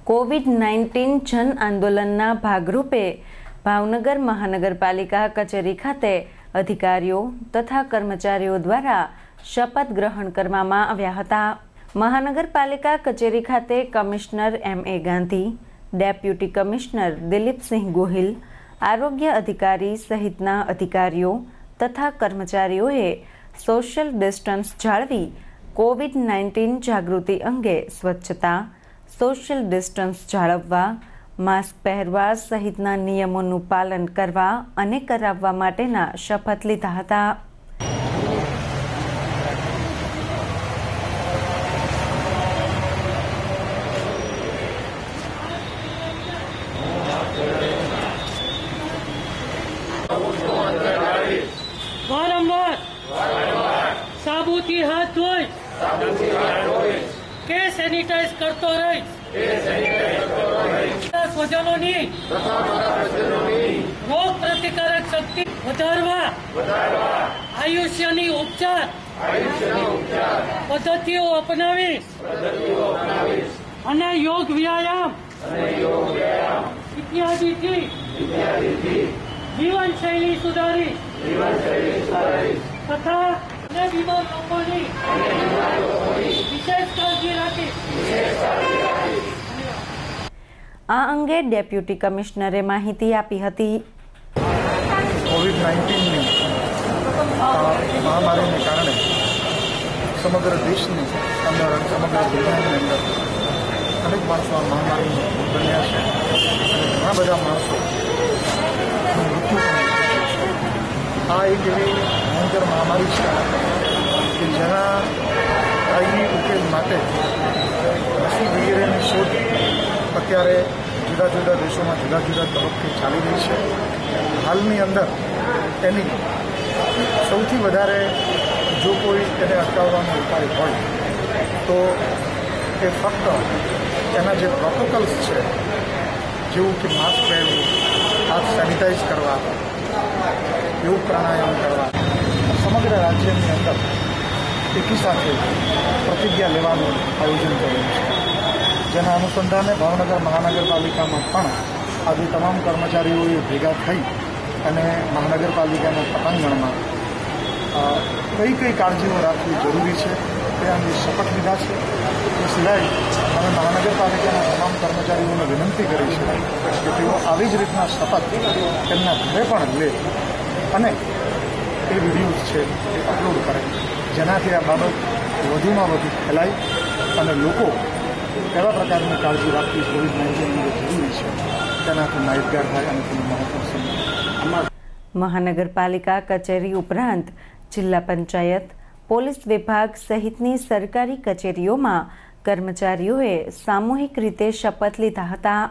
COVID-19 જન આંદોલનના ભાગરૂપે ભાવનગર મહાનગરપાલિકા કચેરી ખાતે અધિકારીઓ તથા કર્મચારીઓ દ્વારા શપથ ગ્રહણ કરવામાં આવ્યા હતા. મહાનગરપાલિકા કચેરી ખાતે commissioner M.A. Gandhi, deputy commissioner Dilipsinh Gohil, આરોગ્ય અધિકારી સહિતના અધિકારીઓ તથા કર્મચારીઓએ સોશિયલ ડિસ્ટન્સ જાળવી કોવિડ-19 જાગૃતિ અંગે સ્વચ્છતા, સોશિયલ ડિસ્ટન્સ જાળવવા, માસ્ક પહેરવા સહિતના નિયમોનું પાલન કરવા અને કરાવવા માટેના શપથ લીધા હતા. વારંવાર સાબુથી હાથ ધોઈ કે સેનિટાઈઝ કરતો રહીશ. સ્વજનોની રોગ પ્રતિકારક શક્તિ વધારવા આયુષ્યની ઉપચાર પદ્ધતિઓ અપનાવીશ અને યોગ વ્યાયામ ઇત્યાદિથી જીવનશૈલી સુધારીશ તથા બીમાર લોકોની વિશેષ કાળજી રાખીશ. આ અંગે ડેપ્યુટી કમિશનરે માહિતી આપી હતી. કોવિડ-19ની મહામારીને કારણે સમગ્ર દેશની અંદર સમગ્ર દુનિયાની અંદર અનેક માણસો આ મહામારીનો ભોગ બન્યા છે અને ઘણા બધા માણસો મૃત્યુ પણ. આ એક એવી ભયંકર મહામારી છે કે જેના કાયમી ઉકેલ માટે રસી વગેરેની શોધ અત્યારે જુદા જુદા દેશોમાં જુદા જુદા તબક્કે ચાલી રહી છે. હાલની અંદર એની સૌથી વધારે જો કોઈ તેને અટકાવવાનો ઉપાય હોય તો એ ફક્ત એના જે પ્રોટોકોલ્સ છે, જેવું કે માસ્ક પહેરવું, હાથ સેનિટાઈઝ કરવા, યોગ પ્રાણાયામ કરવા, સમગ્ર રાજ્યની અંદર એકી સાથે પ્રતિજ્ઞા લેવાનું આયોજન કરેલું છે. જેના અનુસંધાને ભાવનગર મહાનગરપાલિકામાં પણ આજે તમામ કર્મચારીઓએ ભેગા થઈ અને મહાનગરપાલિકાના પટાંગણમાં કઈ કઈ કાળજીઓ રાખવી જરૂરી છે તે અંગે શપથ લીધા છે. એ સિવાય અમે મહાનગરપાલિકાના તમામ કર્મચારીઓને વિનંતી કરી છે કે તેઓ આવી જ રીતના શપથ તેમના ઘરે પણ લે અને એ વિડીયોઝ છે એ અપલોડ કરે, જેનાથી આ બાબત વધુમાં વધુ ફેલાય અને લોકો કેવા પ્રકારની કાળજી રાખવી કોવિડ-19 અંગે જરૂરી છે તેનાથી માહિતગાર થાય અને તેનું મહત્વ સમજે. મહાનગરપાલિકા કચેરી ઉપરાંત જિલ્લા પંચાયત, પોલીસ વિભાગ સહિતની સરકારી કચેરીઓમાં કર્મચારીઓએ સામૂહિક રીતે શપથ લીધા હતા.